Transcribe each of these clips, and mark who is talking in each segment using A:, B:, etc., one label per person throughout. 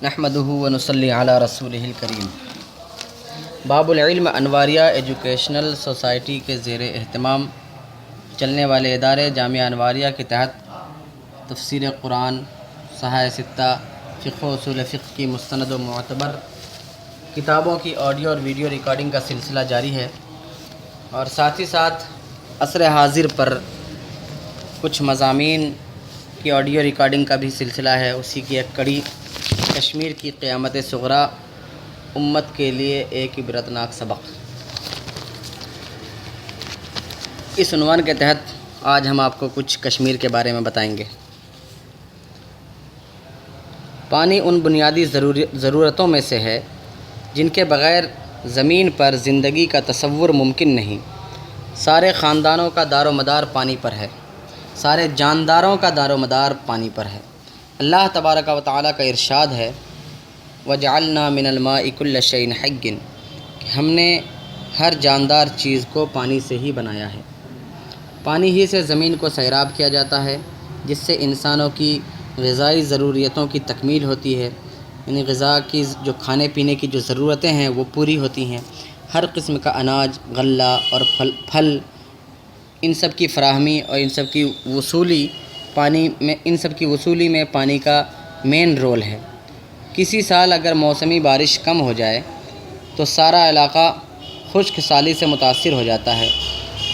A: نحمدہ و نصلی علی رسولہ الکریم۔ باب العلم انواریہ ایجوکیشنل سوسائٹی کے زیر اہتمام چلنے والے ادارے جامعہ انواریہ کے تحت تفسیر قرآن، صحاح ستہ، فقہ و اصول فقہ کی مستند و معتبر کتابوں کی آڈیو اور ویڈیو ریکارڈنگ کا سلسلہ جاری ہے، اور ساتھ ہی ساتھ عصر حاضر پر کچھ مضامین کی آڈیو ریکارڈنگ کا بھی سلسلہ ہے۔ اسی کی ایک کڑی کشمیر کی قیامت صغریٰ، امت کے لیے ایک عبرتناک سبق، اس عنوان کے تحت آج ہم آپ کو کچھ کشمیر کے بارے میں بتائیں گے۔ پانی ان بنیادی ضرورتوں میں سے ہے جن کے بغیر زمین پر زندگی کا تصور ممکن نہیں۔ سارے خاندانوں کا دار و مدار پانی پر ہے، سارے جانداروں کا دار و مدار پانی پر ہے۔ اللہ تبارک و تعالیٰ کا ارشاد ہے، وَجَعَلْنَا مِنَ الْمَاءِ كُلَّ شَيْءٍ حَيٍّ، کہ ہم نے ہر جاندار چیز کو پانی سے ہی بنایا ہے۔ پانی ہی سے زمین کو سیراب کیا جاتا ہے، جس سے انسانوں کی غذائی ضروریتوں کی تکمیل ہوتی ہے، یعنی غذا کی جو کھانے پینے کی جو ضرورتیں ہیں وہ پوری ہوتی ہیں۔ ہر قسم کا اناج، غلہ اور پھل ان سب کی فراہمی اور ان سب کی وصولی میں پانی کا مین رول ہے۔ کسی سال اگر موسمی بارش کم ہو جائے تو سارا علاقہ خشک سالی سے متاثر ہو جاتا ہے۔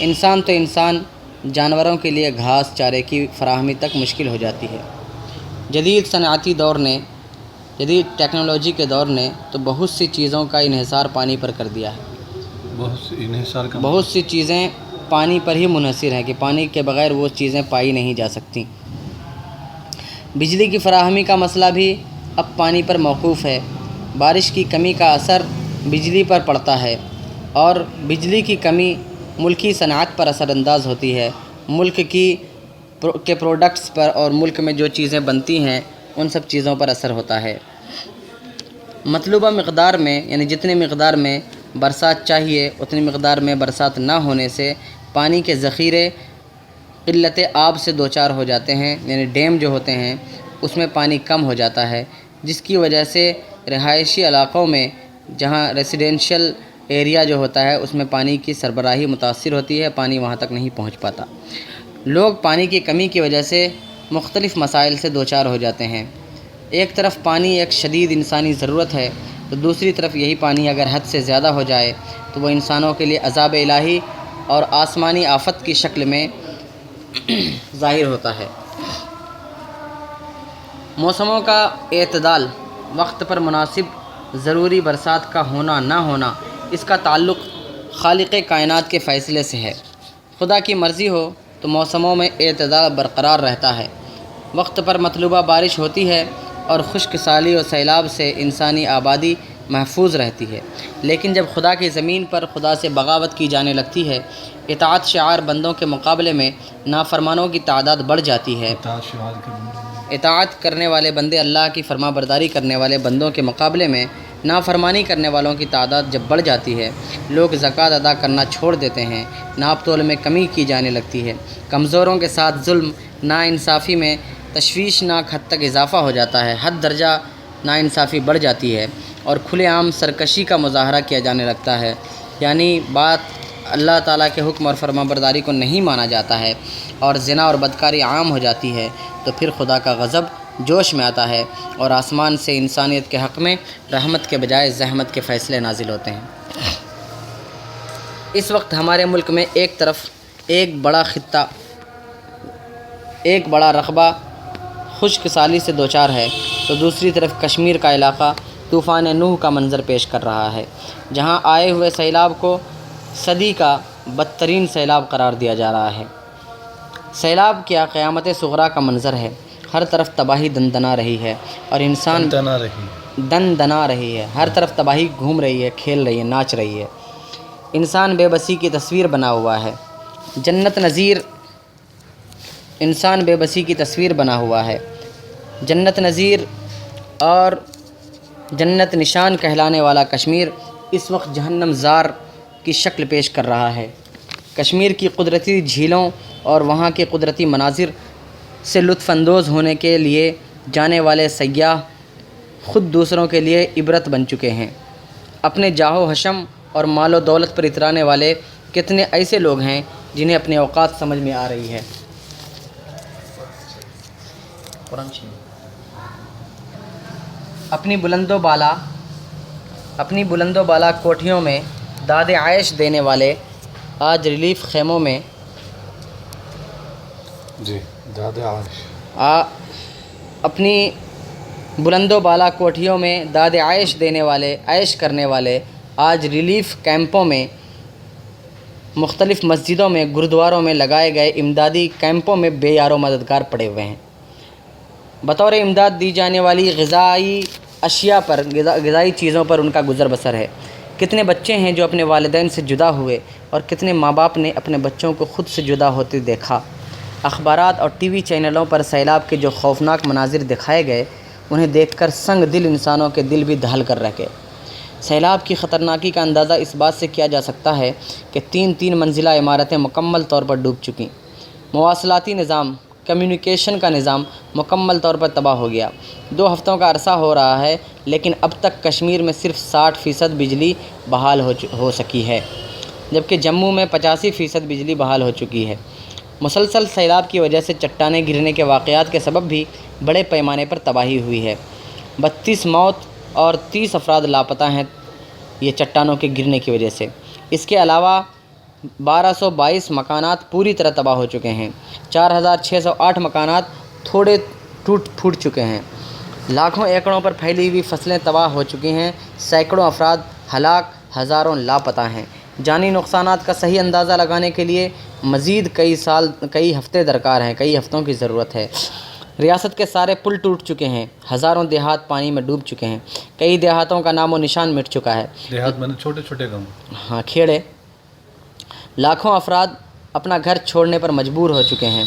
A: انسان تو انسان، جانوروں کے لیے گھاس چارے کی فراہمی تک مشکل ہو جاتی ہے۔ جدید صنعتی دور نے، جدید ٹیکنالوجی کے دور نے تو بہت سی چیزوں کا انحصار پانی پر کر دیا ہے۔ بہت سی چیزیں پانی پر ہی منحصر ہیں کہ پانی کے بغیر وہ چیزیں پائی نہیں جا سکتی۔ بجلی کی فراہمی کا مسئلہ بھی اب پانی پر موقوف ہے۔ بارش کی کمی کا اثر بجلی پر پڑتا ہے، اور بجلی کی کمی ملکی صنعت پر اثر انداز ہوتی ہے، ملک کے پروڈکٹس پر، اور ملک میں جو چیزیں بنتی ہیں ان سب چیزوں پر اثر ہوتا ہے۔ مطلوبہ مقدار میں، یعنی جتنی مقدار میں برسات چاہیے اتنی مقدار میں برسات نہ ہونے سے پانی کے ذخیرے قلت آب سے دوچار ہو جاتے ہیں، یعنی ڈیم جو ہوتے ہیں اس میں پانی کم ہو جاتا ہے، جس کی وجہ سے رہائشی علاقوں میں، جہاں ریزیڈینشل ایریا جو ہوتا ہے اس میں پانی کی سربراہی متاثر ہوتی ہے، پانی وہاں تک نہیں پہنچ پاتا۔ لوگ پانی کی کمی کی وجہ سے مختلف مسائل سے دوچار ہو جاتے ہیں۔ ایک طرف پانی ایک شدید انسانی ضرورت ہے، تو دوسری طرف یہی پانی اگر حد سے زیادہ ہو جائے تو وہ انسانوں کے لیے عذاب الہی اور آسمانی آفت کی شکل میں ظاہر ہوتا ہے۔ موسموں کا اعتدال، وقت پر مناسب ضروری برسات کا ہونا نہ ہونا، اس کا تعلق خالق کائنات کے فیصلے سے ہے۔ خدا کی مرضی ہو تو موسموں میں اعتدال برقرار رہتا ہے، وقت پر مطلوبہ بارش ہوتی ہے، اور خشک سالی و سیلاب سے انسانی آبادی محفوظ رہتی ہے۔ لیکن جب خدا کی زمین پر خدا سے بغاوت کی جانے لگتی ہے، اطاعت شعار بندوں کے مقابلے میں نافرمانوں کی تعداد بڑھ جاتی ہے، اطاعت کرنے والے بندے اللہ کی فرما برداری کرنے والے بندوں کے مقابلے میں نافرمانی کرنے والوں کی تعداد جب بڑھ جاتی ہے، لوگ زکوٰۃ ادا کرنا چھوڑ دیتے ہیں، ناپ تول میں کمی کی جانے لگتی ہے، کمزوروں کے ساتھ ظلم، ناانصافی میں تشویشناک حد تک اضافہ ہو جاتا ہے، حد درجہ ناانصافی بڑھ جاتی ہے، اور کھلے عام سرکشی کا مظاہرہ کیا جانے لگتا ہے، یعنی بات اللہ تعالیٰ کے حکم اور فرما برداری کو نہیں مانا جاتا ہے، اور زنا اور بدکاری عام ہو جاتی ہے، تو پھر خدا کا غضب جوش میں آتا ہے، اور آسمان سے انسانیت کے حق میں رحمت کے بجائے زحمت کے فیصلے نازل ہوتے ہیں۔ اس وقت ہمارے ملک میں ایک طرف ایک بڑا خطہ، ایک بڑا رقبہ خشک سالی سے دوچار ہے، تو دوسری طرف کشمیر کا علاقہ طوفان نوح کا منظر پیش کر رہا ہے، جہاں آئے ہوئے سیلاب کو صدی کا بدترین سیلاب قرار دیا جا رہا ہے۔ سیلاب کیا قیامت صغریٰ کا منظر ہے، ہر طرف تباہی دندنا رہی ہے، اور انسان دندنا رہی ہے، ہر طرف تباہی گھوم رہی ہے، کھیل رہی ہے، ناچ رہی ہے۔ انسان بے بسی کی تصویر بنا ہوا ہے، جنت نظیر انسان بے بسی کی تصویر بنا ہوا ہے۔ جنت نظیر اور جنت نشان کہلانے والا کشمیر اس وقت جہنم زار کی شکل پیش کر رہا ہے۔ کشمیر کی قدرتی جھیلوں اور وہاں کے قدرتی مناظر سے لطف اندوز ہونے کے لیے جانے والے سیاح خود دوسروں کے لیے عبرت بن چکے ہیں۔ اپنے جاہ و حشم اور مال و دولت پر اترانے والے کتنے ایسے لوگ ہیں جنہیں اپنے اوقات سمجھ میں آ رہی ہے۔ اپنی بلند و بالا کوٹھیوں میں داد عیش دینے والے آج ریلیف خیموں میں اپنی بلند و بالا کوٹھیوں میں داد عیش کرنے والے آج ریلیف کیمپوں میں، مختلف مسجدوں میں، گرودواروں میں لگائے گئے امدادی کیمپوں میں بے یار و مددگار پڑے ہوئے ہیں۔ بطور امداد دی جانے والی غذائی چیزوں پر ان کا گزر بسر ہے۔ کتنے بچے ہیں جو اپنے والدین سے جدا ہوئے اور کتنے ماں باپ نے اپنے بچوں کو خود سے جدا ہوتے دیکھا۔ اخبارات اور ٹی وی چینلوں پر سیلاب کے جو خوفناک مناظر دکھائے گئے، انہیں دیکھ کر سنگ دل انسانوں کے دل بھی دہل کر رہ گئے۔ سیلاب کی خطرناکی کا اندازہ اس بات سے کیا جا سکتا ہے کہ تین منزلہ عمارتیں مکمل طور پر ڈوب چکیں۔ مواصلاتی نظام، کمیونیکیشن کا نظام مکمل طور پر تباہ ہو گیا۔ 2 ہفتوں کا عرصہ ہو رہا ہے لیکن اب تک کشمیر میں صرف 60% بجلی بحال ہو سکی ہے، جبکہ جموں میں 85% بجلی بحال ہو چکی ہے۔ مسلسل سیلاب کی وجہ سے چٹانیں گرنے کے واقعات کے سبب بھی بڑے پیمانے پر تباہی ہوئی ہے۔ 32 موت اور 30 افراد لاپتہ ہیں یہ چٹانوں کے گرنے کی وجہ سے۔ اس کے علاوہ 1222 مکانات پوری طرح تباہ ہو چکے ہیں۔ 4608 مکانات تھوڑے ٹوٹ پھوٹ چکے ہیں۔ لاکھوں ایکڑوں پر پھیلی ہوئی فصلیں تباہ ہو چکی ہیں۔ سینکڑوں افراد ہلاک، ہزاروں لاپتہ ہیں۔ جانی نقصانات کا صحیح اندازہ لگانے کے لیے مزید کئی ہفتے درکار ہیں، کئی ہفتوں کی ضرورت ہے۔ ریاست کے سارے پل ٹوٹ چکے ہیں، ہزاروں دیہات پانی میں ڈوب چکے ہیں، کئی دیہاتوں کا نام و نشان مٹ چکا ہے۔
B: دیہات میں چھوٹے گاؤں،
A: کھیڑے۔ لاکھوں افراد اپنا گھر چھوڑنے پر مجبور ہو چکے ہیں۔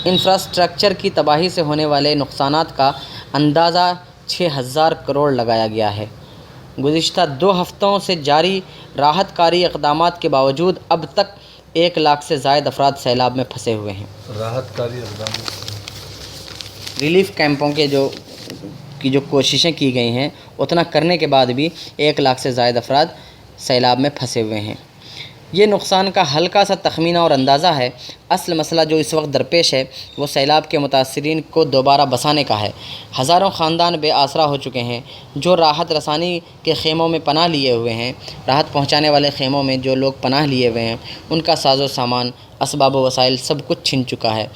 A: انفراسٹرکچر کی تباہی سے ہونے والے نقصانات کا اندازہ 6000 کروڑ لگایا گیا ہے۔ گزشتہ 2 ہفتوں سے جاری راحت کاری اقدامات کے باوجود اب تک 1 لاکھ سے زائد افراد سیلاب میں پھنسے ہوئے ہیں۔
B: راحت کاری اقدامات،
A: ریلیف کیمپوں کے جو کوششیں کی گئی ہیں، اتنا کرنے کے بعد بھی 1 لاکھ سے زائد افراد سیلاب میں پھنسے ہوئے ہیں۔ یہ نقصان کا ہلکا سا تخمینہ اور اندازہ ہے۔ اصل مسئلہ جو اس وقت درپیش ہے وہ سیلاب کے متاثرین کو دوبارہ بسانے کا ہے۔ ہزاروں خاندان بے آسرا ہو چکے ہیں۔ جو راحت رسانی کے خیموں میں پناہ لیے ہوئے ہیں، راحت پہنچانے والے خیموں میں جو لوگ پناہ لیے ہوئے ہیں، ان کا ساز و سامان، اسباب و وسائل سب کچھ چھن چکا ہے۔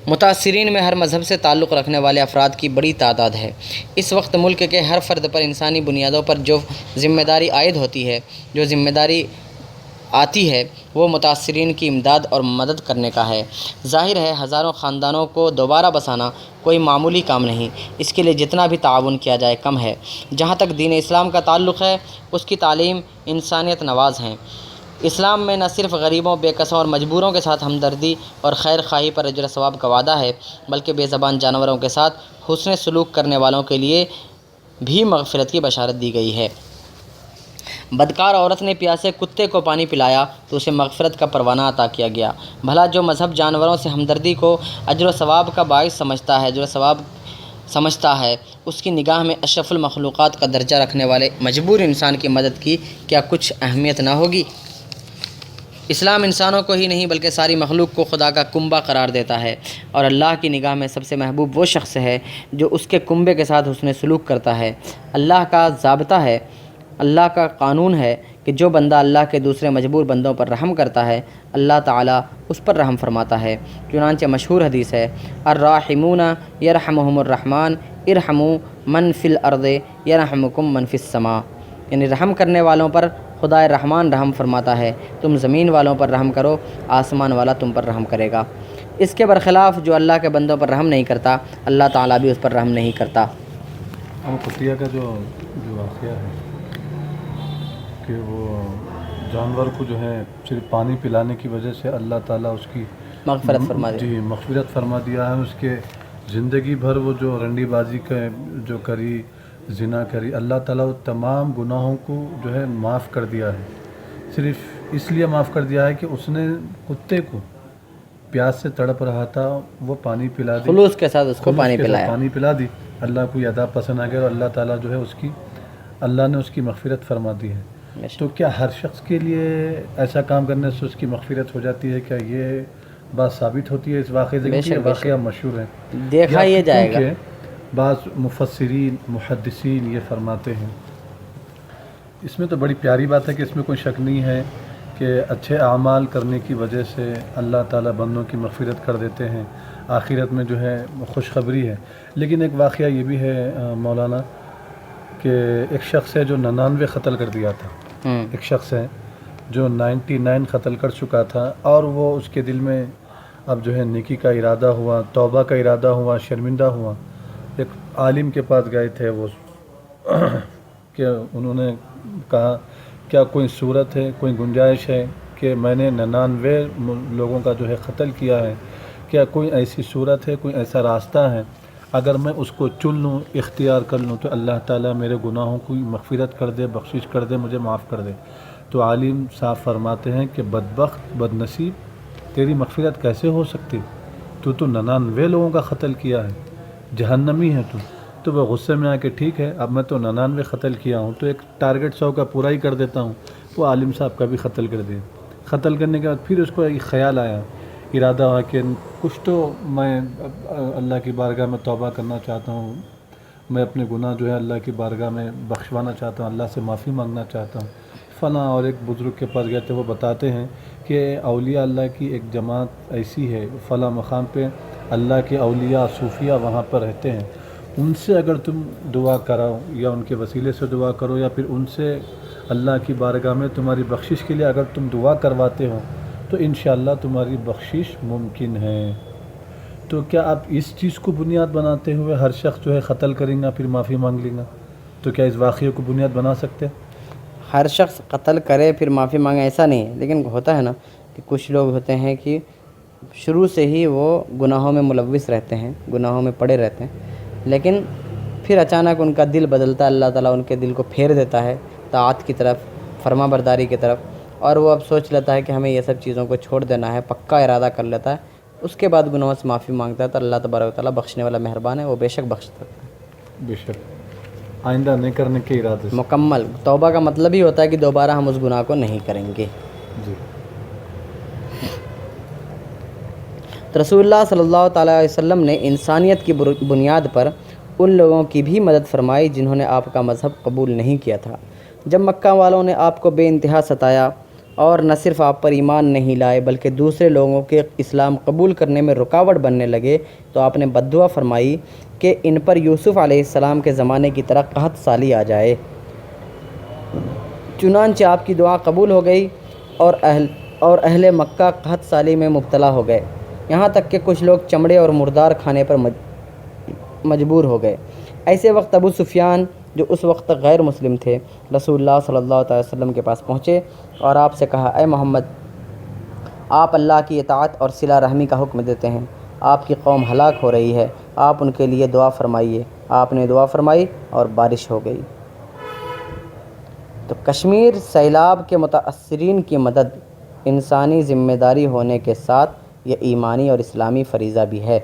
A: متاثرین میں ہر مذہب سے تعلق رکھنے والے افراد کی بڑی تعداد ہے۔ اس وقت ملک کے ہر فرد پر انسانی بنیادوں پر جو ذمہ داری عائد ہوتی ہے، جو ذمہ داری آتی ہے، وہ متاثرین کی امداد اور مدد کرنے کا ہے۔ ظاہر ہے ہزاروں خاندانوں کو دوبارہ بسانا کوئی معمولی کام نہیں، اس کے لیے جتنا بھی تعاون کیا جائے کم ہے۔ جہاں تک دین اسلام کا تعلق ہے، اس کی تعلیم انسانیت نواز ہیں۔ اسلام میں نہ صرف غریبوں، بے کسوں اور مجبوروں کے ساتھ ہمدردی اور خیر خواہی پر اجر ثواب کا وعدہ ہے، بلکہ بے زبان جانوروں کے ساتھ حسن سلوک کرنے والوں کے لیے بھی مغفرت کی بشارت دی گئی ہے۔ بدکار عورت نے پیاسے کتے کو پانی پلایا تو اسے مغفرت کا پروانہ عطا کیا گیا۔ بھلا جو مذہب جانوروں سے ہمدردی کو اجر و ثواب کا باعث سمجھتا ہے، اس کی نگاہ میں اشرف المخلوقات کا درجہ رکھنے والے مجبور انسان کی مدد کی کیا کچھ اہمیت نہ ہوگی؟ اسلام انسانوں کو ہی نہیں بلکہ ساری مخلوق کو خدا کا کنبہ قرار دیتا ہے، اور اللہ کی نگاہ میں سب سے محبوب وہ شخص ہے جو اس کے کنبے کے ساتھ حسن سلوک کرتا ہے۔ اللہ کا ضابطہ ہے، اللہ کا قانون ہے کہ جو بندہ اللہ کے دوسرے مجبور بندوں پر رحم کرتا ہے، اللہ تعالیٰ اس پر رحم فرماتا ہے۔ چنانچہ مشہور حدیث ہے، الراحمون یرحمہم الرحمن ارحموا من فی الارض یرحمکم من فی السماء، یعنی رحم کرنے والوں پر خدا رحمان رحم فرماتا ہے، تم زمین والوں پر رحم کرو، آسمان والا تم پر رحم کرے گا۔ اس کے برخلاف جو اللہ کے بندوں پر رحم نہیں کرتا، اللہ تعالیٰ بھی اس پر رحم نہیں کرتا۔
B: کتیا کا جو واقعہ ہے کہ وہ جانور کو جو ہے صرف پانی پلانے کی وجہ سے اللہ تعالیٰ اس کی
A: مغفرت فرما دیا۔
B: جی مغفرت فرما دیا ہے۔ اس کے زندگی بھر وہ جو رنڈی بازی جو کری، زنا کری، اللہ تعالیٰ وہ تمام گناہوں کو جو ہے معاف کر دیا ہے۔ صرف اس لیے معاف کر دیا ہے کہ اس نے کتے کو پیاس سے تڑپ رہا تھا وہ پانی پلا دی،
A: خلوص کے ساتھ اس کو
B: خلوص
A: پانی
B: کے ساتھ
A: پلایا.
B: پانی پلا دی. اللہ کو یہ ادا پسند آ گیا اور اللہ تعالیٰ جو ہے اللہ نے اس کی مغفرت فرما دی ہے.
A: بے شک.
B: تو کیا ہر شخص کے لیے ایسا کام کرنے سے اس کی مغفرت ہو جاتی ہے؟ کیا یہ بات ثابت ہوتی ہے اس واقعے سے؟
A: بے شک،
B: یہ
A: بے
B: واقعہ مشہور ہے،
A: دیکھا یہ جائے گا.
B: کیونکہ بعض مفسرین محدثین یہ فرماتے ہیں، اس میں تو بڑی پیاری بات ہے کہ اس میں کوئی شک نہیں ہے کہ اچھے اعمال کرنے کی وجہ سے اللہ تعالیٰ بندوں کی مغفرت کر دیتے ہیں، آخرت میں جو ہے خوشخبری ہے. لیکن ایک واقعہ یہ بھی ہے مولانا کہ ایک شخص ہے جو 99 قتل کر دیا تھا. ایک شخص ہے جو 99 قتل کر چکا تھا اور وہ اس کے دل میں اب جو ہے نیکی کا ارادہ ہوا، توبہ کا ارادہ ہوا، شرمندہ ہوا. ایک عالم کے پاس گئے تھے وہ کہ انہوں نے کہا کیا کوئی صورت ہے، کوئی گنجائش ہے کہ میں نے 99 لوگوں کا جو ہے قتل کیا ہے، کیا کوئی ایسی صورت ہے، کوئی ایسا راستہ ہے اگر میں اس کو چن لوں، اختیار کر لوں تو اللہ تعالیٰ میرے گناہوں کو مغفرت کر دے، بخشش کر دے، مجھے معاف کر دے. تو عالم صاحب فرماتے ہیں کہ بدبخت، بد نصیب، تیری مغفرت کیسے ہو سکتی؟ تو 99 لوگوں کا قتل کیا ہے، جہنمی ہے تو. تو وہ غصے میں آ کے ٹھیک ہے اب میں تو 99 قتل کیا ہوں تو ایک ٹارگٹ 100 کا پورا ہی کر دیتا ہوں. وہ عالم صاحب کا بھی قتل کر دیا. قتل کرنے کے بعد پھر اس کو ایک خیال آیا، ارادہ ہوا کہ کچھ تو میں اللہ کی بارگاہ میں توبہ کرنا چاہتا ہوں، میں اپنے گناہ جو ہے اللہ کی بارگاہ میں بخشوانا چاہتا ہوں، اللہ سے معافی مانگنا چاہتا ہوں. فلاں اور ایک بزرگ کے پاس گئے تھے، وہ بتاتے ہیں کہ اولیاء اللہ کی ایک جماعت ایسی ہے فلاں مقام پہ، اللہ کے اولیاء صوفیہ وہاں پر رہتے ہیں، ان سے اگر تم دعا کراؤ یا ان کے وسیلے سے دعا کرو یا پھر ان سے اللہ کی بارگاہ میں تمہاری بخشش کے لیے اگر تم دعا کرواتے ہو تو انشاءاللہ تمہاری بخشش ممکن ہے. تو کیا آپ اس چیز کو بنیاد بناتے ہوئے ہر شخص جو ہے قتل کریں گا پھر معافی مانگ لیں گا؟ تو کیا اس واقعے کو بنیاد بنا سکتے ہیں؟
A: ہر شخص قتل کرے پھر معافی مانگے ایسا نہیں ہے، لیکن ہوتا ہے نا کہ کچھ لوگ ہوتے ہیں کہ شروع سے ہی وہ گناہوں میں ملوث رہتے ہیں، گناہوں میں پڑے رہتے ہیں، لیکن پھر اچانک ان کا دل بدلتا ہے، اللہ تعالیٰ ان کے دل کو پھیر دیتا ہے طاعت کی طرف، فرما برداری کی طرف، اور وہ اب سوچ لیتا ہے کہ ہمیں یہ سب چیزوں کو چھوڑ دینا ہے، پکا ارادہ کر لیتا ہے. اس کے بعد گناہوں سے معافی مانگتا ہے تو اللہ تبارک و تعالیٰ بخشنے والا مہربان ہے، وہ بے شک بخش سکتا ہے.
B: بے شک آئندہ نہیں کرنے کے ارادے سے.
A: مکمل توبہ کا مطلب ہی ہوتا ہے کہ دوبارہ ہم اس گناہ کو نہیں کریں گے.
B: جی.
A: تو رسول اللہ صلی اللہ تعالیٰ علیہ وسلم نے انسانیت کی بنیاد پر ان لوگوں کی بھی مدد فرمائی جنہوں نے آپ کا مذہب قبول نہیں کیا تھا. جب مکہ والوں نے آپ کو بے انتہا ستایا اور نہ صرف آپ پر ایمان نہیں لائے بلکہ دوسرے لوگوں کے اسلام قبول کرنے میں رکاوٹ بننے لگے تو آپ نے بد دعا فرمائی کہ ان پر یوسف علیہ السلام کے زمانے کی طرح قحط سالی آ جائے. چنانچہ آپ کی دعا قبول ہو گئی اور اہل مکہ قحط سالی میں مبتلا ہو گئے، یہاں تک کہ کچھ لوگ چمڑے اور مردار کھانے پر مجبور ہو گئے. ایسے وقت ابو سفیان جو اس وقت تک غیر مسلم تھے رسول اللہ صلی اللہ علیہ وسلم کے پاس پہنچے اور آپ سے کہا، اے محمد، آپ اللہ کی اطاعت اور صلہ رحمی کا حکم دیتے ہیں، آپ کی قوم ہلاک ہو رہی ہے، آپ ان کے لیے دعا فرمائیے. آپ نے دعا فرمائی اور بارش ہو گئی. تو کشمیر سیلاب کے متاثرین کی مدد انسانی ذمہ داری ہونے کے ساتھ یہ ایمانی اور اسلامی فریضہ بھی ہے.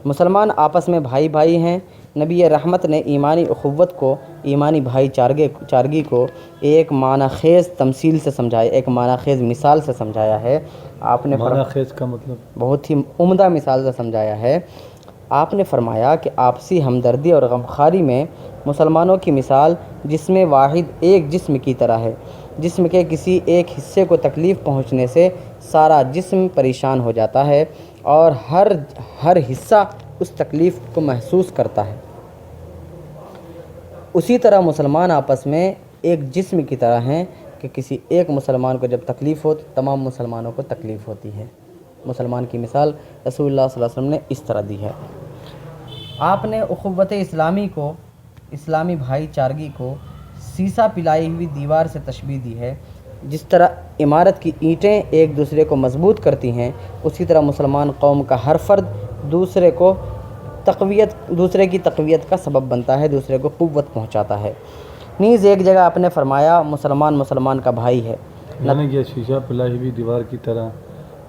A: مسلمان آپس میں بھائی بھائی ہیں. نبی رحمت نے ایمانی اخوت کو، ایمانی بھائی چارگی کو ایک معنی خیز تمثیل سے سمجھایا، ایک معنی خیز مثال سے سمجھایا ہے. آپ نے
B: معنی خیز کا مطلب
A: بہت ہی عمدہ مثال سے سمجھایا ہے. آپ نے فرمایا کہ آپسی ہمدردی اور غمخواری میں مسلمانوں کی مثال جسم واحد ایک جسم کی طرح ہے. جسم کے کسی ایک حصے کو تکلیف پہنچنے سے سارا جسم پریشان ہو جاتا ہے اور ہر حصہ اس تکلیف کو محسوس کرتا ہے. اسی طرح مسلمان آپس میں ایک جسم کی طرح ہیں کہ کسی ایک مسلمان کو جب تکلیف ہو تو تمام مسلمانوں کو تکلیف ہوتی ہے. مسلمان کی مثال رسول اللہ صلی اللہ علیہ وسلم نے اس طرح دی ہے. آپ نے اخوت اسلامی کو، اسلامی بھائی چارگی کو سیسا پلائی ہوئی دیوار سے تشبیہ دی ہے. جس طرح عمارت کی اینٹیں ایک دوسرے کو مضبوط کرتی ہیں، اسی طرح مسلمان قوم کا ہر فرد دوسرے کی تقویت کا سبب بنتا ہے، دوسرے کو قوت پہنچاتا ہے. نیز ایک جگہ آپ نے فرمایا، مسلمان کا بھائی ہے.
B: یعنی یہ شیشہ پلائی ہوئی دیوار کی طرح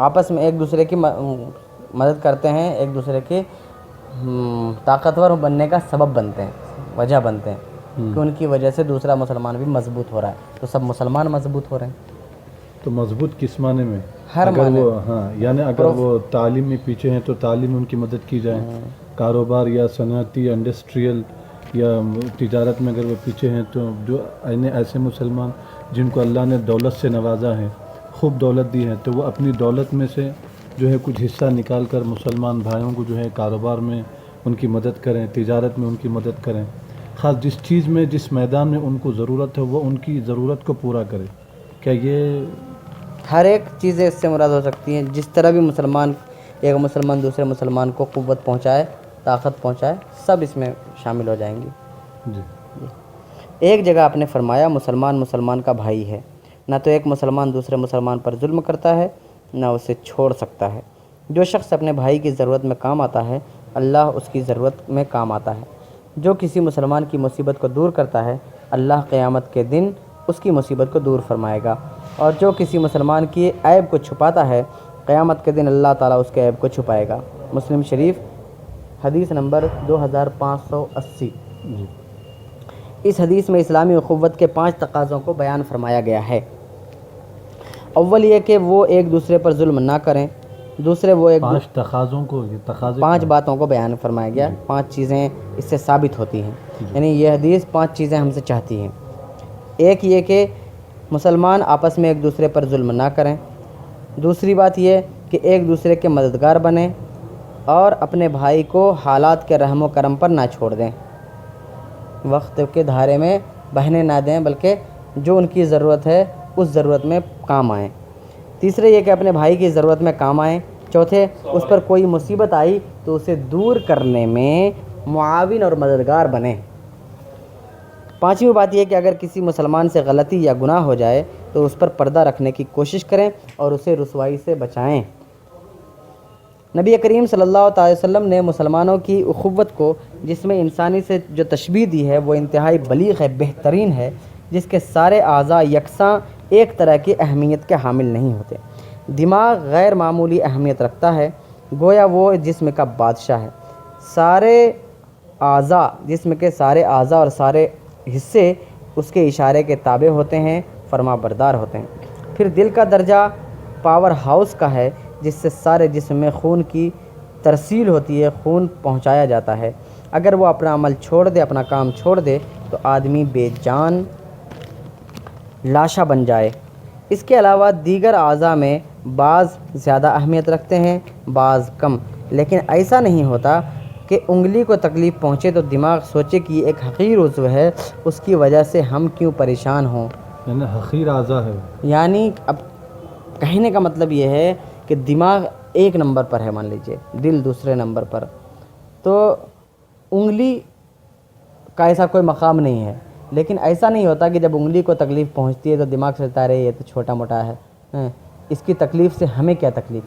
A: آپس میں ایک دوسرے کی مدد کرتے ہیں، ایک دوسرے کے طاقتور بننے کا سبب بنتے ہیں، وجہ بنتے ہیں کہ ان کی وجہ سے دوسرا مسلمان بھی مضبوط ہو رہا ہے، تو سب مسلمان مضبوط ہو رہے ہیں۔
B: تو مضبوط کس معنی میں؟
A: ہر
B: اگر
A: معنی
B: وہ یعنی اگر وہ تعلیم میں پیچھے ہیں تو تعلیم میں ان کی مدد کی جائے، کاروبار یا صنعتی یا انڈسٹریل یا تجارت میں اگر وہ پیچھے ہیں تو جو ایسے مسلمان جن کو اللہ نے دولت سے نوازا ہے، خوب دولت دی ہے، تو وہ اپنی دولت میں سے جو ہے کچھ حصہ نکال کر مسلمان بھائیوں کو جو ہے کاروبار میں ان کی مدد کریں، تجارت میں ان کی مدد کریں، خاص جس چیز میں جس میدان میں ان کو ضرورت ہے وہ ان کی ضرورت کو پورا کرے۔ کیا یہ
A: ہر ایک چیزیں اس سے مراد ہو سکتی ہیں، جس طرح بھی ایک مسلمان دوسرے مسلمان کو قوت پہنچائے، طاقت پہنچائے، سب اس میں شامل ہو جائیں گی۔
B: جی
A: ایک جگہ آپ نے فرمایا مسلمان کا بھائی ہے، نہ تو ایک مسلمان دوسرے مسلمان پر ظلم کرتا ہے نہ اسے چھوڑ سکتا ہے۔ جو شخص اپنے بھائی کی ضرورت میں کام آتا ہے، اللہ اس کی ضرورت میں کام آتا ہے۔ جو کسی مسلمان کی مصیبت کو دور کرتا ہے، اللہ قیامت کے دن اس کی مصیبت کو دور فرمائے گا، اور جو کسی مسلمان کی عیب کو چھپاتا ہے، قیامت کے دن اللہ تعالیٰ اس کے عیب کو چھپائے گا۔ مسلم شریف حدیث نمبر 2580۔
B: جی
A: اس حدیث میں اسلامی اخوت کے 5 تقاضوں کو بیان فرمایا گیا ہے۔ اول یہ کہ وہ ایک دوسرے پر ظلم نہ کریں، دوسرے وہ
B: 5 تقاضوں کو، یہ تقاضے
A: 5 باتوں کو بیان فرمایا گیا، 5 چیزیں اس سے ثابت ہوتی ہیں، یعنی یہ حدیث 5 چیزیں ہم سے چاہتی ہیں۔ ایک یہ کہ مسلمان آپس میں ایک دوسرے پر ظلم نہ کریں، دوسری بات یہ کہ ایک دوسرے کے مددگار بنیں اور اپنے بھائی کو حالات کے رحم و کرم پر نہ چھوڑ دیں، وقت کے دھارے میں بہنے نہ دیں، بلکہ جو ان کی ضرورت ہے اس ضرورت میں کام آئیں۔ تیسرے یہ کہ اپنے بھائی کی ضرورت میں کام آئیں۔ چوتھے اس پر کوئی مصیبت آئی تو اسے دور کرنے میں معاون اور مددگار بنیں۔ پانچویں بات یہ کہ اگر کسی مسلمان سے غلطی یا گناہ ہو جائے تو اس پر پردہ رکھنے کی کوشش کریں اور اسے رسوائی سے بچائیں۔ نبی کریم صلی اللہ تعالی وسلم نے مسلمانوں کی اخوت کو، جس میں انسانی سے جو تشبیہ دی ہے وہ انتہائی بلیغ ہے، بہترین ہے، جس کے سارے اعضاء یکساں ایک طرح کی اہمیت کے حامل نہیں ہوتے۔ دماغ غیر معمولی اہمیت رکھتا ہے، گویا وہ جسم کا بادشاہ ہے۔ سارے اعضاء، جسم کے سارے اعضاء اور سارے حصے اس کے اشارے کے تابع ہوتے ہیں، فرما بردار ہوتے ہیں۔ پھر دل کا درجہ پاور ہاؤس کا ہے، جس سے سارے جسم میں خون کی ترسیل ہوتی ہے، خون پہنچایا جاتا ہے۔ اگر وہ اپنا عمل چھوڑ دے، اپنا کام چھوڑ دے تو آدمی بے جان لاشا بن جائے۔ اس کے علاوہ دیگر اعضاء میں بعض زیادہ اہمیت رکھتے ہیں، بعض کم، لیکن ایسا نہیں ہوتا کہ انگلی کو تکلیف پہنچے تو دماغ سوچے کہ یہ ایک حقیر عضو ہے، اس کی وجہ سے ہم کیوں پریشان ہوں۔
B: یعنی حقیر اعضاء ہے،
A: یعنی اب کہنے کا مطلب یہ ہے کہ دماغ ایک نمبر پر ہے، مان لیجئے دل دوسرے نمبر پر، تو انگلی کا ایسا کوئی مقام نہیں ہے۔ لیکن ایسا نہیں ہوتا کہ جب انگلی کو تکلیف پہنچتی ہے تو دماغ سوچتا رہے یہ تو چھوٹا موٹا ہے، اس کی تکلیف سے ہمیں کیا تکلیف،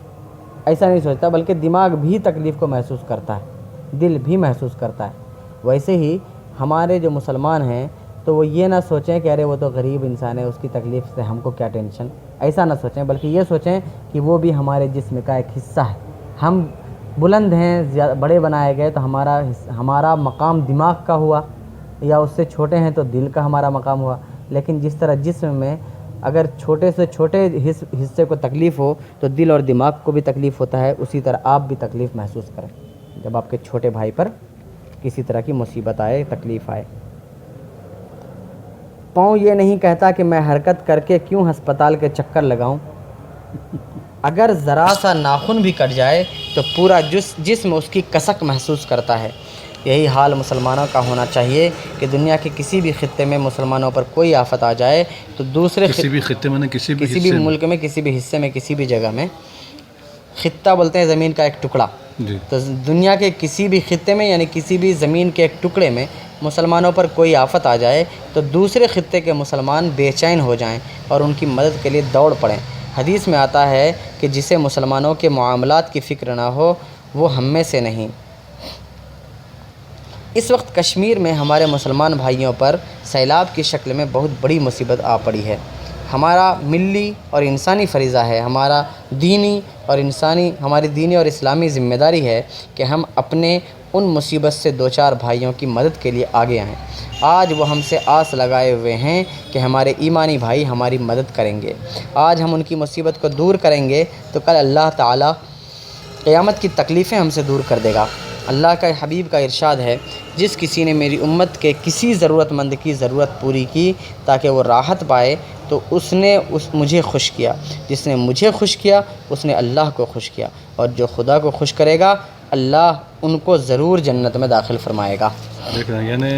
A: ایسا نہیں سوچتا، بلکہ دماغ بھی تکلیف کو محسوس کرتا ہے، دل بھی محسوس کرتا ہے۔ ویسے ہی ہمارے جو مسلمان ہیں تو وہ یہ نہ سوچیں کہ ارے وہ تو غریب انسان ہے، اس کی تکلیف سے ہم کو کیا ٹینشن، ایسا نہ سوچیں، بلکہ یہ سوچیں کہ وہ بھی ہمارے جسم کا ایک حصہ ہے۔ ہم بلند ہیں، بڑے بنائے گئے تو ہمارا مقام دماغ کا ہوا، یا اس سے چھوٹے ہیں تو دل کا ہمارا مقام ہوا۔ لیکن جس طرح جسم میں اگر چھوٹے سے چھوٹے حصے کو تکلیف ہو تو دل اور دماغ کو بھی تکلیف ہوتا ہے، اسی طرح آپ بھی تکلیف محسوس کریں جب آپ کے چھوٹے بھائی پر کسی طرح کی مصیبت آئے، تکلیف آئے۔ پاؤں یہ نہیں کہتا کہ میں حرکت کر کے کیوں ہسپتال کے چکر لگاؤں، اگر ذرا سا ناخن بھی کٹ جائے تو پورا جسم اس کی کسک محسوس کرتا ہے۔ یہی حال مسلمانوں کا ہونا چاہیے کہ دنیا کے کسی بھی خطے میں مسلمانوں پر کوئی آفت آ جائے تو دوسرے
B: کسی بھی خطے میں، کسی
A: بھی ملک میں، کسی بھی حصے میں، کسی بھی جگہ میں، خطہ بولتے ہیں زمین کا ایک ٹکڑا،
B: جی،
A: تو دنیا کے کسی بھی خطے میں یعنی کسی بھی زمین کے ایک ٹکڑے میں مسلمانوں پر کوئی آفت آ جائے تو دوسرے خطے کے مسلمان بے چین ہو جائیں اور ان کی مدد کے لیے دوڑ پڑیں۔ حدیث میں آتا ہے کہ جسے مسلمانوں کے معاملات کی فکر نہ ہو وہ ہم میں سے نہیں۔ اس وقت کشمیر میں ہمارے مسلمان بھائیوں پر سیلاب کی شکل میں بہت بڑی مصیبت آ پڑی ہے۔ ہمارا ملی اور انسانی فریضہ ہے، ہماری دینی اور اسلامی ذمہ داری ہے کہ ہم اپنے ان مصیبت سے دو چار بھائیوں کی مدد کے لیے آگے آئیں۔ آج وہ ہم سے آس لگائے ہوئے ہیں کہ ہمارے ایمانی بھائی ہماری مدد کریں گے۔ آج ہم ان کی مصیبت کو دور کریں گے تو کل اللہ تعالیٰ قیامت کی تکلیفیں ہم سے دور کر دے گا۔ اللہ کا حبیب کا ارشاد ہے، جس کسی نے میری امت کے کسی ضرورت مند کی ضرورت پوری کی تاکہ وہ راحت پائے تو اس نے مجھے خوش کیا، جس نے مجھے خوش کیا اس نے اللہ کو خوش کیا، اور جو خدا کو خوش کرے گا اللہ ان کو ضرور جنت میں داخل فرمائے گا۔
B: دیکھ رہے ہیں، یعنی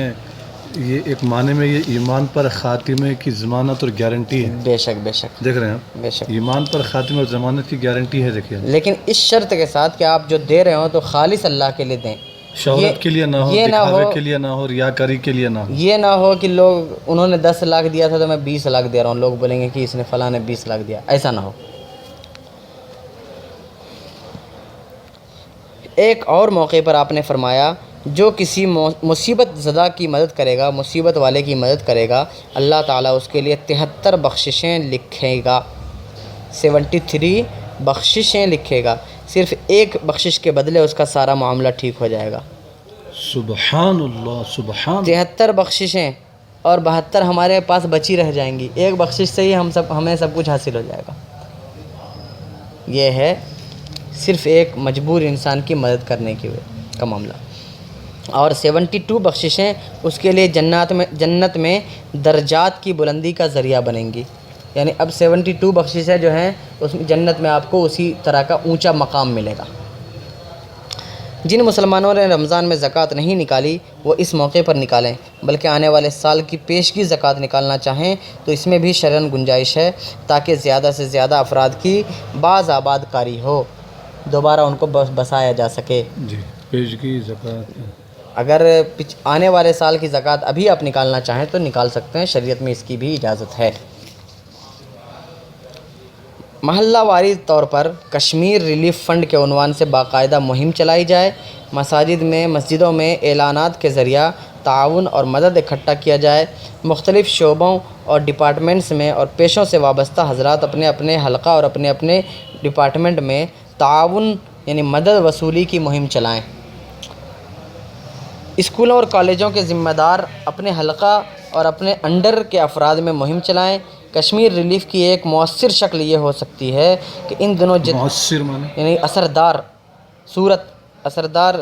B: یہ ایک معنی میں یہ ایمان پر خاتمے کی ضمانت اور گارنٹی ہے۔
A: بے شک بے شک
B: دیکھ رہے ہیں
A: بے شک،
B: ایمان پر خاتمے اور ضمانت کی گارنٹی ہے۔ دیکھیے
A: لیکن اس شرط کے ساتھ کہ آپ جو دے رہے ہوں تو خالص اللہ کے لیے دیں،
B: شہرت کے لیے نہ ہو،
A: یہ نہ
B: دکھاوے
A: ہو،
B: کے لیے نہ ہو، ریاکاری کے لیے نہ ہو۔
A: یہ نہ ہو کہ انہوں نے 10 لاکھ دیا تھا تو میں 20 لاکھ دے رہا ہوں، لوگ بولیں گے کہ اس نے فلاں نے 20 لاکھ دیا، ایسا نہ ہو۔ ایک اور موقع پر آپ نے فرمایا، جو کسی مصیبت زدہ کی مدد کرے گا، مصیبت والے کی مدد کرے گا، اللہ تعالیٰ اس کے لیے 73 بخششیں لکھے گا، 73 بخششیں لکھے گا۔ صرف ایک بخشش کے بدلے اس کا سارا معاملہ ٹھیک ہو جائے گا۔
B: سبحان اللہ، سبحان
A: 73 بخششیں اور 72 ہمارے پاس بچی رہ جائیں گی، ایک بخشش سے ہی ہمیں سب کچھ حاصل ہو جائے گا۔ یہ ہے صرف ایک مجبور انسان کی مدد کرنے کا معاملہ۔ اور 72 بخششیں اس کے لیے جنت میں درجات کی بلندی کا ذریعہ بنیں گی، یعنی اب 72 بخششیں جو ہیں اس جنت میں آپ کو اسی طرح کا اونچا مقام ملے گا۔ جن مسلمانوں نے رمضان میں زکوٰۃ نہیں نکالی وہ اس موقع پر نکالیں، بلکہ آنے والے سال کی پیشگی زکوٰۃ نکالنا چاہیں تو اس میں بھی شرعاً گنجائش ہے، تاکہ زیادہ سے زیادہ افراد کی باز آباد کاری ہو، دوبارہ ان کو بسایا جا سکے۔
B: جی، پیشگی زکوٰۃ۔
A: اگر آنے والے سال کی زکوٰۃ ابھی آپ نکالنا چاہیں تو نکال سکتے ہیں، شریعت میں اس کی بھی اجازت ہے۔ محلہ واری طور پر کشمیر ریلیف فنڈ کے عنوان سے باقاعدہ مہم چلائی جائے، مسجدوں میں اعلانات کے ذریعہ تعاون اور مدد اکٹھا کیا جائے، مختلف شعبوں اور ڈپارٹمنٹس میں اور پیشوں سے وابستہ حضرات اپنے اپنے حلقہ اور اپنے اپنے ڈپارٹمنٹ میں تعاون یعنی مدد وصولی کی مہم چلائیں۔ اسکولوں اور کالجوں کے ذمہ دار اپنے حلقہ اور اپنے انڈر کے افراد میں مہم چلائیں۔ کشمیر ریلیف کی ایک مؤثر شکل یہ ہو سکتی ہے کہ ان دنوں
B: مؤثر معنی
A: یعنی اثردار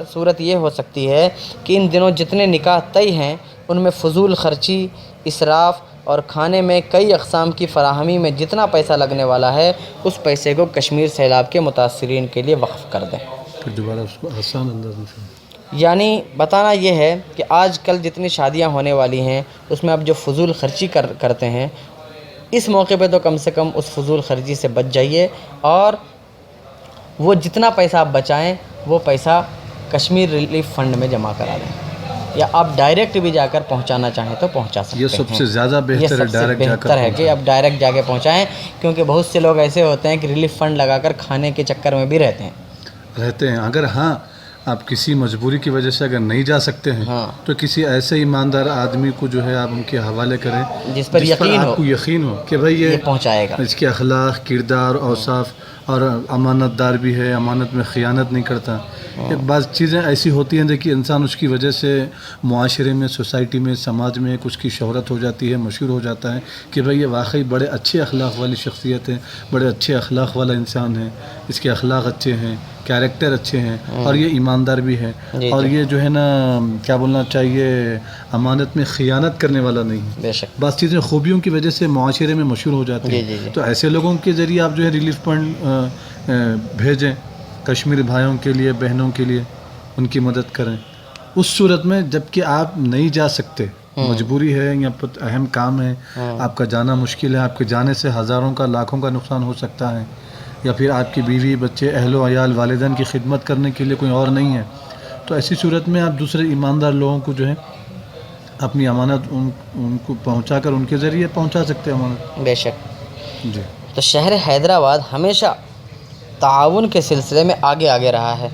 A: صورت یہ ہو سکتی ہے کہ ان دنوں جتنے نکاح طے ہیں ان میں فضول خرچی، اسراف اور کھانے میں کئی اقسام کی فراہمی میں جتنا پیسہ لگنے والا ہے اس پیسے کو کشمیر سیلاب کے متاثرین کے لیے وقف کر دیں۔
B: پھر دوبارہ اس کو آسان انداز میں
A: یعنی بتانا یہ ہے کہ آج کل جتنی شادیاں ہونے والی ہیں اس میں اب جو فضول خرچی کرتے ہیں، اس موقع پہ تو کم سے کم اس فضول خرچی سے بچ جائیے، اور وہ جتنا پیسہ آپ بچائیں وہ پیسہ کشمیر ریلیف فنڈ میں جمع کرا دیں، یا آپ ڈائریکٹ بھی جا کر پہنچانا چاہیں تو پہنچا سکتے ہیں۔
B: یہ سب سے زیادہ
A: یہ
B: بہتر ہے،
A: سب سے
B: ڈائریکٹ جا
A: بہتر
B: کر
A: ہے کہ اب ڈائریکٹ جا کے پہنچائیں، کیونکہ بہت سے لوگ ایسے ہوتے ہیں کہ ریلیف فنڈ لگا کر کھانے کے چکر میں بھی رہتے ہیں۔
B: اگر ہاں آپ کسی مجبوری کی وجہ سے اگر نہیں جا سکتے ہیں تو کسی ایسے ایماندار آدمی کو جو ہے آپ ان کے حوالے کریں
A: جس پر
B: آپ کو یقین ہو کہ بھائی یہ
A: پہنچائے گا،
B: اس کے اخلاق، کردار، اوصاف اور امانت دار بھی ہے، امانت میں خیانت نہیں کرتا۔ بعض چیزیں ایسی ہوتی ہیں کہ انسان اس کی وجہ سے معاشرے میں، سوسائٹی میں، سماج میں کچھ کی شہرت ہو جاتی ہے، مشہور ہو جاتا ہے کہ بھائی یہ واقعی بڑے اچھے اخلاق والی شخصیت ہے، بڑے اچھے اخلاق والا انسان ہے، اس کے اخلاق اچھے ہیں، کیریکٹر اچھے ہیں، اور یہ ایماندار بھی ہے، اور یہ جو ہے نا کیا بولنا چاہیے، امانت میں خیانت کرنے والا نہیں ہے۔
A: بے شک
B: بعض چیزیں خوبیوں کی وجہ سے معاشرے میں مشہور ہو جاتی ہیں، تو ایسے لوگوں کے ذریعے آپ جو ہے ریلیف فنڈ بھیجیں، کشمیری بھائیوں کے لیے، بہنوں کے لیے ان کی مدد کریں۔ اس صورت میں جب کہ آپ نہیں جا سکتے، مجبوری ہے یا اہم کام ہے، آپ کا جانا مشکل ہے، آپ کے جانے سے ہزاروں کا، لاکھوں کا نقصان ہو سکتا ہے، یا پھر آپ کی بیوی، بچے، اہل و عیال، والدین کی خدمت کرنے کے لیے کوئی اور نہیں ہے، تو ایسی صورت میں آپ دوسرے ایماندار لوگوں کو جو ہے اپنی امانت ان کو پہنچا کر ان کے ذریعے پہنچا سکتے ہیں امانت۔
A: بے شک۔
B: جی،
A: تو شہر حیدرآباد ہمیشہ تعاون کے سلسلے میں آگے رہا ہے۔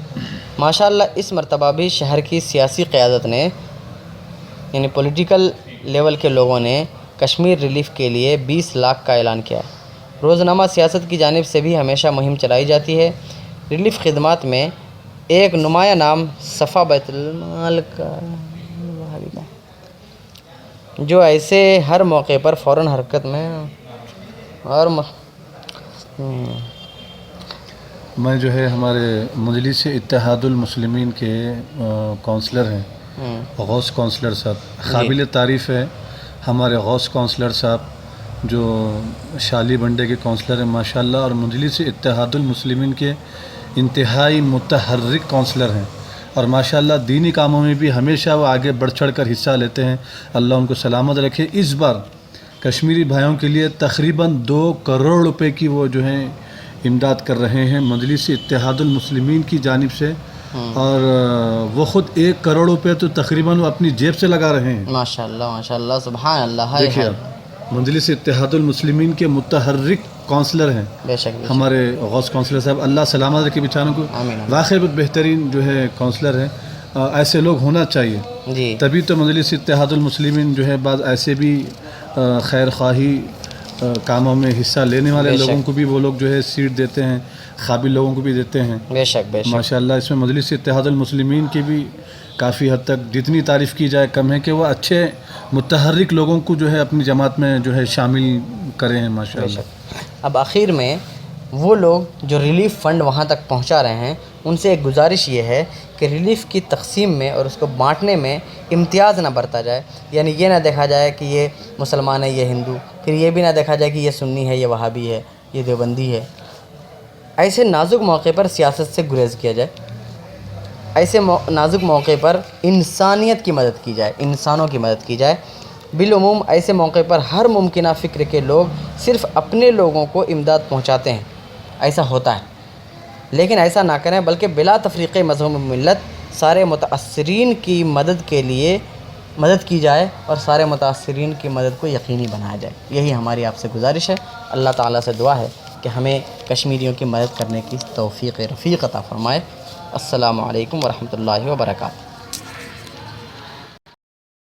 A: ماشاءاللہ اس مرتبہ بھی شہر کی سیاسی قیادت نے یعنی پولیٹیکل لیول کے لوگوں نے کشمیر ریلیف کے لیے 20 لاکھ کا اعلان کیا ہے۔ روزنامہ سیاست کی جانب سے بھی ہمیشہ مہم چلائی جاتی ہے۔ ریلیف خدمات میں ایک نمایاں نام صفا بیت المال کا جو ایسے ہر موقع پر فوراً حرکت میں اور
B: میں جو ہے ہمارے مجلس اتحاد المسلمین کے کونسلر ہیں، غوث کونسلر صاحب، قابل تعریف ہے ہمارے غوث کونسلر صاحب جو شالی بنڈے کے کونسلر ہیں ماشاءاللہ، اور مجلس اتحاد المسلمین کے انتہائی متحرک کونسلر ہیں، اور ماشاءاللہ دینی کاموں میں بھی ہمیشہ وہ آگے بڑھ چڑھ کر حصہ لیتے ہیں، اللہ ان کو سلامت رکھے۔ اس بار کشمیری بھائیوں کے لیے تقریباً 2 کروڑ روپے کی وہ جو ہیں امداد کر رہے ہیں مجلس اتحاد المسلمین کی جانب سے، اور وہ خود 1 کروڑ روپے تو تقریباً وہ اپنی جیب سے لگا رہے ہیں۔
A: ماشاءاللہ ماشاءاللہ سبحان اللہ۔
B: دیکھیے مجلس اتحاد المسلمین کے متحرک کونسلر ہیں
A: بے شک
B: ہمارے غوث کونسلر صاحب، اللہ سلامت رکھے بیچاروں کو،
A: آمین۔
B: واقعی بہت بہترین جو ہے کونسلر ہیں، ایسے لوگ ہونا چاہیے،
A: جی
B: تبھی تو مجلس اتحاد المسلمین جو ہے بعض ایسے بھی خیر خواہی کاموں میں حصہ لینے والے لوگوں کو بھی وہ لوگ جو ہے سیٹ دیتے ہیں، قابل لوگوں کو بھی دیتے ہیں
A: بے شک بے شک
B: ماشاءاللہ۔ اس میں مجلس اتحاد المسلمین کی بھی کافی حد تک جتنی تعریف کی جائے کم ہے کہ وہ اچھے متحرک لوگوں کو جو ہے اپنی جماعت میں جو ہے شامل کرے ہیں ماشاءاللہ۔
A: اب آخر میں وہ لوگ جو ریلیف فنڈ وہاں تک پہنچا رہے ہیں ان سے ایک گزارش یہ ہے کہ ریلیف کی تقسیم میں اور اس کو بانٹنے میں امتیاز نہ برتا جائے، یعنی یہ نہ دیکھا جائے کہ یہ مسلمان ہے یہ ہندو، پھر یہ بھی نہ دیکھا جائے کہ یہ سنی ہے یہ وہابی ہے یہ دیوبندی ہے۔ ایسے نازک موقع پر سیاست سے گریز کیا جائے، ایسے نازک موقع پر انسانیت کی مدد کی جائے، انسانوں کی مدد کی جائے۔ بالعموم ایسے موقع پر ہر ممکنہ فکر کے لوگ صرف اپنے لوگوں کو امداد پہنچاتے ہیں، ایسا ہوتا ہے، لیکن ایسا نہ کریں بلکہ بلا تفریق مذہب و ملت سارے متاثرین کی مدد کے لیے مدد کی جائے اور سارے متاثرین کی مدد کو یقینی بنایا جائے۔ یہی ہماری آپ سے گزارش ہے۔ اللہ تعالیٰ سے دعا ہے کہ ہمیں کشمیریوں کی مدد کرنے کی توفیق رفیق عطا فرمائے۔ السلام علیکم ورحمۃ اللہ وبرکاتہ۔